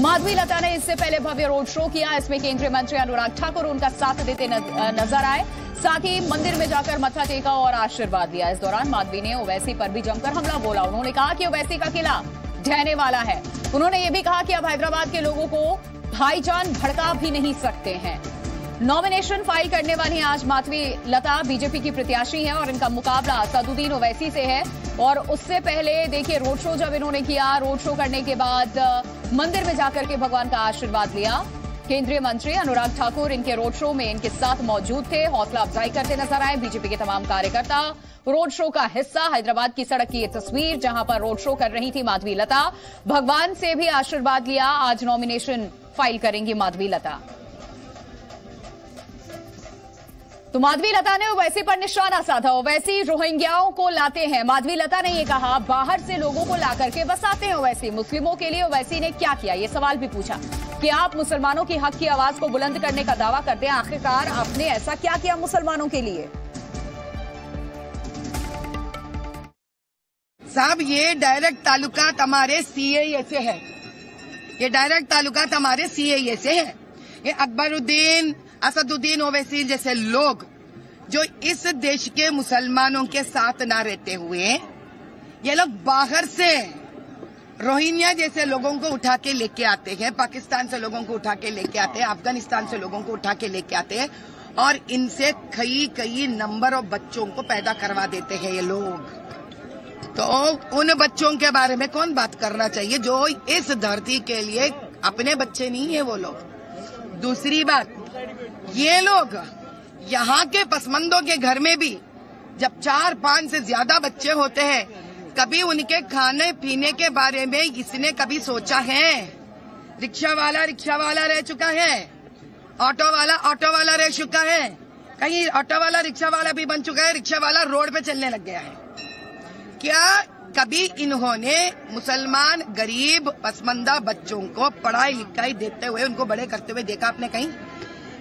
माधवी लता ने इससे पहले भव्य रोड शो किया। इसमें केंद्रीय मंत्री अनुराग ठाकुर उनका साथ देते नजर आए। साथ ही मंदिर में जाकर मत्था टेका और आशीर्वाद लिया। इस दौरान माधवी ने ओवैसी पर भी जमकर हमला बोला। उन्होंने कहा कि ओवैसी का किला ढहने वाला है। उन्होंने ये भी कहा कि अब हैदराबाद के लोगों को भाईजान भड़का भी नहीं सकते हैं। नॉमिनेशन फाइल करने वाली आज माधवी लता बीजेपी की प्रत्याशी हैं और इनका मुकाबला असदुद्दीन ओवैसी से है। और उससे पहले देखिए रोड शो जब इन्होंने किया, रोड शो करने के बाद मंदिर में जाकर के भगवान का आशीर्वाद लिया। केंद्रीय मंत्री अनुराग ठाकुर इनके रोड शो में इनके साथ मौजूद थे, हौसला अफजाई करते नजर आए। बीजेपी के तमाम कार्यकर्ता रोड शो का हिस्सा। हैदराबाद की सड़क की ये तस्वीर जहां पर रोड शो कर रही थी माधवी लता। भगवान से भी आशीर्वाद लिया। आज नॉमिनेशन फाइल करेंगी माधवी लता। तो माधवी लता ने ओवैसी पर निशाना साधा। ओवैसी रोहिंग्याओं को लाते हैं। माधवी लता ने यह कहा, बाहर से लोगों को ला करके बसाते हैं ओवैसी। मुस्लिमों के लिए ओवैसी ने क्या किया, ये सवाल भी पूछा कि आप मुसलमानों की हक की आवाज को बुलंद करने का दावा करते हैं, आखिरकार आपने ऐसा क्या किया मुसलमानों के लिए? साहब, ये डायरेक्ट ताल्लुकात हमारे सीएए से है। ये डायरेक्ट ताल्लुकात हमारे सीएए से है। ये अकबरुद्दीन, असदुद्दीन ओवैसी जैसे लोग जो इस देश के मुसलमानों के साथ ना रहते हुए ये लोग बाहर से रोहिंग्या जैसे लोगों को उठा के लेके आते हैं, पाकिस्तान से लोगों को उठा के लेके आते हैं, अफगानिस्तान से लोगों को उठा के लेके आते हैं और इनसे कई नंबर ऑफ बच्चों को पैदा करवा देते हैं ये लोग। तो उन बच्चों के बारे में कौन बात करना चाहिए जो इस धरती के लिए अपने बच्चे नहीं है वो लोग। दूसरी बात, ये लोग यहाँ के पसमंदों के घर में भी जब 4-5 से ज्यादा बच्चे होते हैं, कभी उनके खाने पीने के बारे में इसने कभी सोचा है? रिक्शा वाला रह चुका है, ऑटो वाला रह चुका है, कहीं ऑटो वाला रिक्शा वाला भी बन चुका है, रिक्शा वाला रोड पे चलने लग गया है। क्या कभी इन्होंने मुसलमान गरीब पसमंदा बच्चों को पढ़ाई लिखाई देते हुए उनको बड़े करते हुए देखा आपने कहीं?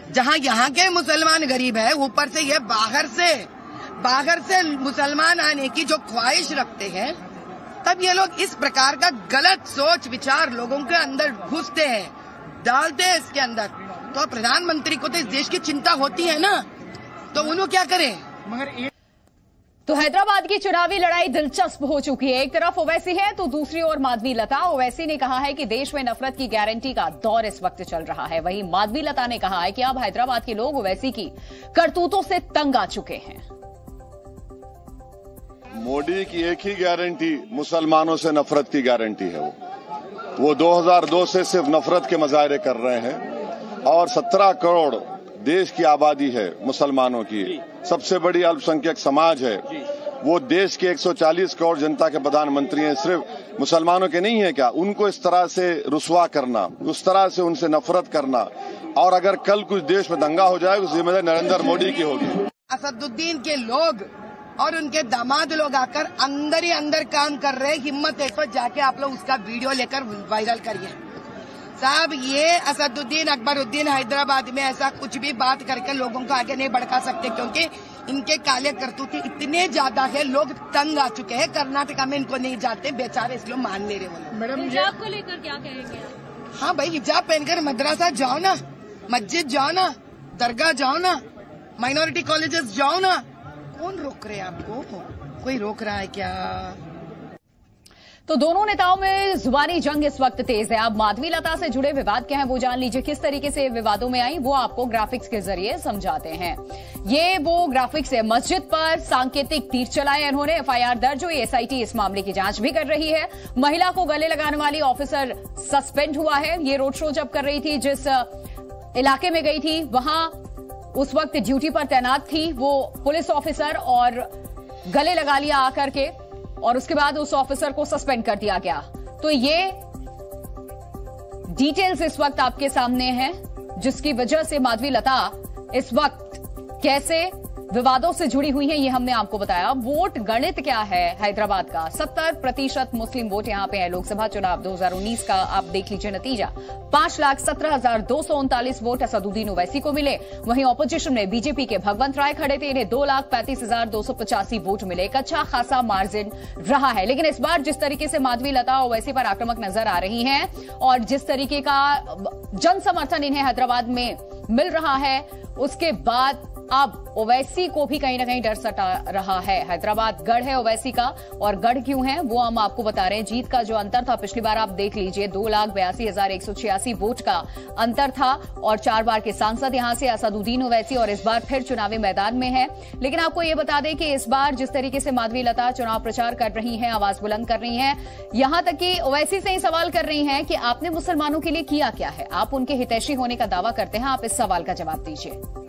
जहाँ यहाँ के मुसलमान गरीब है, ऊपर से ये बाहर से मुसलमान आने की जो ख्वाहिश रखते हैं, तब ये लोग इस प्रकार का गलत सोच विचार लोगों के अंदर घुसते हैं, डालते हैं इसके अंदर। तो प्रधानमंत्री को तो इस देश की चिंता होती है ना, तो उन्होंने क्या करें? मगर तो हैदराबाद की चुनावी लड़ाई दिलचस्प हो चुकी है। एक तरफ ओवैसी है तो दूसरी ओर माधवी लता। ओवैसी ने कहा है कि देश में नफरत की गारंटी का दौर इस वक्त चल रहा है। वहीं माधवी लता ने कहा है कि अब हैदराबाद के लोग ओवैसी की करतूतों से तंग आ चुके हैं। मोदी की एक ही गारंटी मुसलमानों से नफरत की गारंटी है। वो 2002 से सिर्फ नफरत के मुजाहरे कर रहे हैं और 17 करोड़ देश की आबादी है मुसलमानों की, सबसे बड़ी अल्पसंख्यक समाज है। वो देश के 140 करोड़ जनता के प्रधानमंत्री हैं, सिर्फ मुसलमानों के नहीं है क्या? उनको इस तरह से रुसवा करना, उस तरह से उनसे नफरत करना, और अगर कल कुछ देश में दंगा हो जाए, उस जिम्मेदारी नरेंद्र मोदी की होगी। असदुद्दीन के लोग और उनके दामाद लोग आकर अंदर ही अंदर काम कर रहे हैं। हिम्मत है तो जाके आप लोग उसका वीडियो लेकर वायरल करिए। साहब, ये असदुद्दीन अकबरुद्दीन हैदराबाद में ऐसा कुछ भी बात करके लोगों को आगे नहीं बढ़ा सकते, क्योंकि इनके काले करतूते इतने ज्यादा है, लोग तंग आ चुके हैं। कर्नाटका में इनको नहीं जाते बेचारे, इसलिए मान ले रहे वो। मैडम, हिजाब को लेकर क्या कहेंगे? हाँ भाई, हिजाब पहनकर मदरसा जाओ ना, मस्जिद जाओ ना, दरगाह जाओ ना, माइनॉरिटी कॉलेजेस जाओ ना। कौन रोक रहे हैं आपको? कोई रोक रहा है क्या? तो दोनों नेताओं में जुबानी जंग इस वक्त तेज है। अब माधवी लता से जुड़े विवाद क्या है वो जान लीजिए। किस तरीके से विवादों में आई वो आपको ग्राफिक्स के जरिए समझाते हैं। ये वो ग्राफिक्स है। मस्जिद पर सांकेतिक तीर चलाए इन्होंने। एफआईआर दर्ज हुई। एसआईटी इस मामले की जांच भी कर रही है। महिला को गले लगाने वाली ऑफिसर सस्पेंड हुआ है। ये रोड शो जब कर रही थी, जिस इलाके में गई थी, वहां उस वक्त ड्यूटी पर तैनात थी वो पुलिस ऑफिसर, और गले लगा लिया आकर के, और उसके बाद उस ऑफिसर को सस्पेंड कर दिया गया। तो ये डिटेल्स इस वक्त आपके सामने हैं, जिसकी वजह से माधवी लता इस वक्त कैसे विवादों से जुड़ी हुई हैं, ये हमने आपको बताया। वोट गणित क्या है हैदराबाद का? 70% मुस्लिम वोट यहां पे है। लोकसभा चुनाव 2019 का आप देख लीजिए नतीजा। 5,17,239 वोट असदुद्दीन ओवैसी को मिले। वहीं ऑपोजिशन में बीजेपी के भगवंत राय खड़े थे, इन्हें 2,35,285 वोट मिले। एक अच्छा खासा मार्जिन रहा है। लेकिन इस बार जिस तरीके से माधवी लता ओवैसी पर आक्रामक नजर आ रही हैं और जिस तरीके का जन समर्थन इन्हें हैदराबाद में मिल रहा है, उसके बाद अब ओवैसी को भी कहीं ना कहीं डर सता रहा है। हैदराबाद गढ़ है ओवैसी का, और गढ़ क्यों है वो हम आपको बता रहे हैं। जीत का जो अंतर था पिछली बार आप देख लीजिए, 2,82,186 वोट का अंतर था, और 4 बार के सांसद यहां से असदुद्दीन ओवैसी, और इस बार फिर चुनावी मैदान में है। लेकिन आपको ये बता दें कि इस बार जिस तरीके से माधवी लता चुनाव प्रचार कर रही हैं, आवाज बुलंद कर रही हैं, यहां तक कि ओवैसी से ही सवाल कर रही हैं कि आपने मुसलमानों के लिए किया क्या है। आप उनके हितैषी होने का दावा करते हैं, आप इस सवाल का जवाब दीजिए।